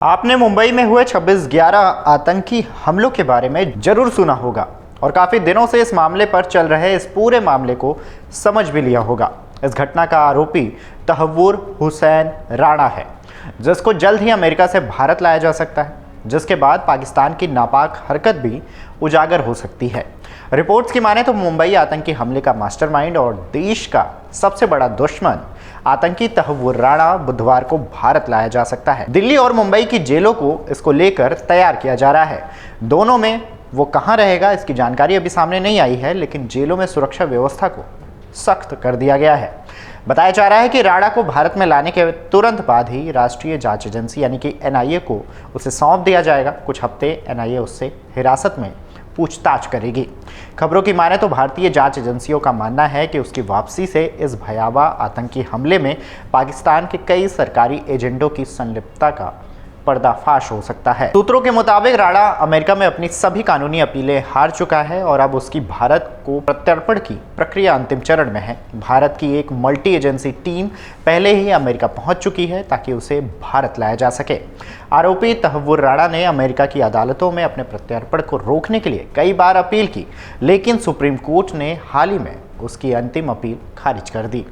आपने मुंबई में हुए 26/11 आतंकी हमलों के बारे में जरूर सुना होगा और काफ़ी दिनों से इस मामले पर चल रहे इस पूरे मामले को समझ भी लिया होगा। इस घटना का आरोपी तहव्वुर हुसैन राणा है, जिसको जल्द ही अमेरिका से भारत लाया जा सकता है, जिसके बाद पाकिस्तान की नापाक हरकत भी उजागर हो सकती है। रिपोर्ट्स की माने तो मुंबई आतंकी हमले का मास्टरमाइंड और देश का सबसे बड़ा दुश्मन आतंकी तहव्वुर राणा बुधवार को भारत लाया जा सकता है। दिल्ली और मुंबई की जेलों को इसको लेकर तैयार किया जा रहा है। दोनों में वो कहां रहेगा इसकी जानकारी अभी सामने नहीं आई है, लेकिन जेलों में सुरक्षा व्यवस्था को सख्त कर दिया गया है। बताया जा रहा है कि राणा को भारत में लाने के तुरंत बाद ही राष्ट्रीय जांच एजेंसी यानी कि एनआईए को उसे सौंप दिया जाएगा। कुछ हफ्ते एनआईए उससे हिरासत में पूछताछ करेगी। खबरों की माने तो भारतीय जांच एजेंसियों का मानना है कि उसकी वापसी से इस भयावह आतंकी हमले में पाकिस्तान के कई सरकारी एजेंटों की संलिप्तता का पर्दाफाश हो सकता है। सूत्रों के मुताबिक राणा अमेरिका में अपनी सभी कानूनी अपीलें हार चुका है और अब उसकी भारत को प्रत्यर्पण की प्रक्रिया अंतिम चरण में है। भारत की एक मल्टी एजेंसी टीम पहले ही अमेरिका पहुंच चुकी है ताकि उसे भारत लाया जा सके। आरोपी तहव्वुर राणा ने अमेरिका की अदालतों में अपने प्रत्यर्पण को रोकने के लिए कई बार अपील की, लेकिन सुप्रीम कोर्ट ने हाल ही में उसकी अंतिम अपील खारिज कर दी।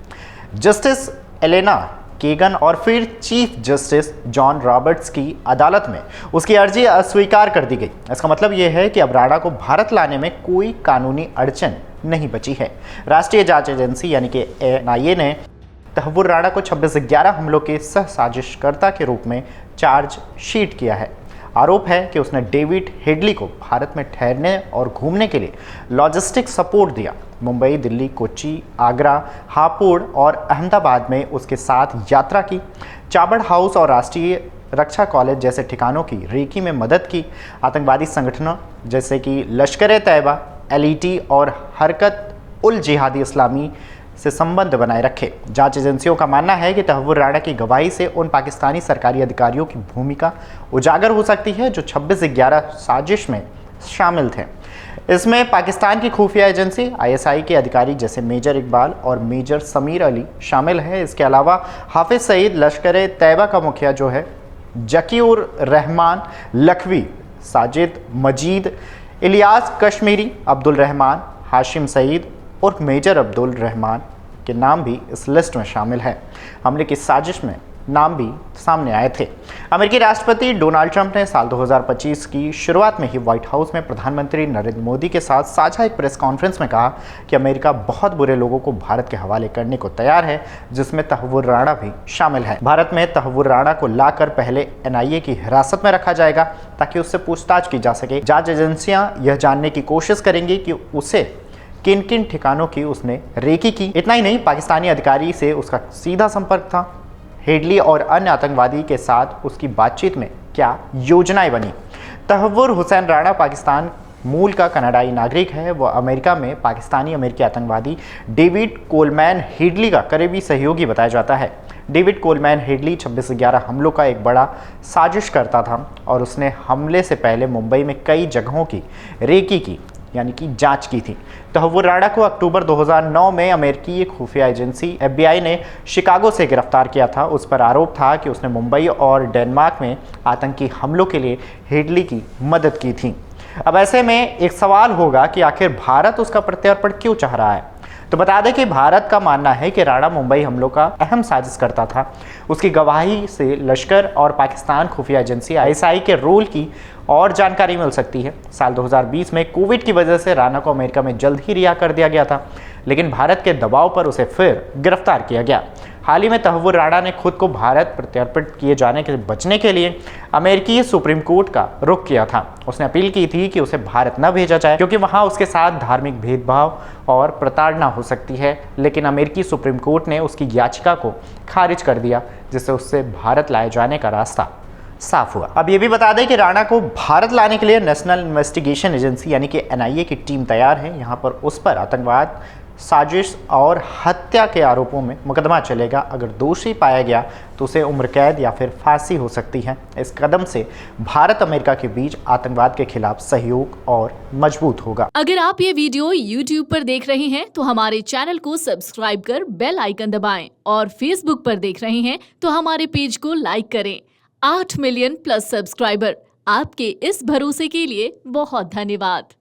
जस्टिस एलेना केगन और फिर चीफ जस्टिस जॉन रॉबर्ट्स की अदालत में उसकी अर्जी अस्वीकार कर दी गई। इसका मतलब यह है कि अब राणा को भारत लाने में कोई कानूनी अड़चन नहीं बची है। राष्ट्रीय जांच एजेंसी यानी कि एनआईए ने तहव्वुर राणा को 26/11 हमलों के सह साजिशकर्ता के रूप में चार्ज शीट किया है। आरोप है कि उसने डेविड हेडली को भारत में ठहरने और घूमने के लिए लॉजिस्टिक सपोर्ट दिया। मुंबई, दिल्ली, कोच्चि, आगरा, हापुड़ और अहमदाबाद में उसके साथ यात्रा की। चाबड़ हाउस और राष्ट्रीय रक्षा कॉलेज जैसे ठिकानों की रेकी में मदद की। आतंकवादी संगठनों जैसे कि लश्कर-ए-तैयबा, एलईटी और हरकत उल जिहादी इस्लामी से संबंध बनाए रखे। जांच एजेंसियों का मानना है कि तहव्वुर राणा की गवाही से उन पाकिस्तानी सरकारी अधिकारियों की भूमिका उजागर हो सकती है जो 26/11 साजिश में शामिल थे। इसमें पाकिस्तान की खुफिया एजेंसी आईएसआई के अधिकारी जैसे मेजर इकबाल और मेजर समीर अली शामिल है। इसके अलावा हाफिज सईद, लश्कर-ए-तैयबा का मुखिया जो है जकीउर रहमान लखवी, साजिद मजीद, इलियास कश्मीरी, अब्दुल रहमान, हाशिम सईद और मेजर अब्दुल रहमान के नाम भी इस लिस्ट में शामिल है। हमले की साजिश में नाम भी सामने आए थे। अमेरिकी राष्ट्रपति डोनाल्ड ट्रंप ने साल 2025 की शुरुआत में ही व्हाइट हाउस में प्रधानमंत्री नरेंद्र मोदी के साथ साझा एक प्रेस कॉन्फ्रेंस में कहा कि अमेरिका बहुत बुरे लोगों को भारत के हवाले करने को तैयार है, जिसमें तहव्वुर राणा भी शामिल है। भारत में तहव्वुर राणा को लाकर पहले एनआईए की हिरासत में रखा जाएगा ताकि उससे पूछताछ की जा सके। जांच एजेंसियां यह जानने की कोशिश करेंगी कि उसे किन किन ठिकानों की उसने रेकी की। इतना ही नहीं, पाकिस्तानी अधिकारी से उसका सीधा संपर्क था। हेडली और अन्य आतंकवादी के साथ उसकी बातचीत में क्या योजनाएं बनी। तहव्वुर हुसैन राणा पाकिस्तान मूल का कनाडाई नागरिक है। वह अमेरिका में पाकिस्तानी अमेरिकी आतंकवादी डेविड कोलमैन हेडली का करीबी सहयोगी बताया जाता है। डेविड कोलमैन हेडली 26/11 हमलों का एक बड़ा साजिश करता था और उसने हमले से पहले मुंबई में कई जगहों की रेकी की यानी कि जांच की थी। तहव्वुर राणा को अक्टूबर 2009 में अमेरिकी खुफिया एजेंसी एफबीआई ने शिकागो से गिरफ्तार किया था। उस पर आरोप था कि उसने मुंबई और डेनमार्क में आतंकी हमलों के लिए हेडली की मदद की थी। अब ऐसे में एक सवाल होगा कि आखिर भारत उसका प्रत्यर्पण क्यों चाह रहा है। तो बता दें कि भारत का मानना है कि राणा मुंबई हमलों का अहम साजिश करता था। उसकी गवाही से लश्कर और पाकिस्तान खुफिया एजेंसी आईएसआई के रोल की और जानकारी मिल सकती है। साल 2020 में कोविड की वजह से राणा को अमेरिका में जल्द ही रिहा कर दिया गया था, लेकिन भारत के दबाव पर उसे फिर गिरफ्तार किया गया। हाल ही में तहव्वुर राणा ने खुद को भारत प्रत्यर्पित किए जाने के बचने के लिए अमेरिकी सुप्रीम कोर्ट का रुख किया था। उसने अपील की थी कि उसे भारत न भेजा जाए क्योंकि वहां उसके साथ धार्मिक भेदभाव और प्रताड़ना हो सकती है, लेकिन अमेरिकी सुप्रीम कोर्ट ने उसकी याचिका को खारिज कर दिया, जिससे उससे भारत लाए जाने का रास्ता साफ हुआ। अब ये भी बता दें कि राणा को भारत लाने के लिए नेशनल इन्वेस्टिगेशन एजेंसी यानी कि एनआईए की टीम तैयार है। यहाँ पर उस पर आतंकवाद, साजिश और हत्या के आरोपों में मुकदमा चलेगा। अगर दोषी पाया गया तो उसे उम्र कैद या फिर फांसी हो सकती है। इस कदम से भारत अमेरिका के बीच आतंकवाद के खिलाफ सहयोग और मजबूत होगा। अगर आप ये वीडियो YouTube पर देख रहे हैं तो हमारे चैनल को सब्सक्राइब कर बेल आइकन दबाएं और Facebook पर देख रहे हैं तो हमारे पेज को लाइक करें। 8 मिलियन प्लस सब्सक्राइबर। आपके इस भरोसे के लिए बहुत धन्यवाद।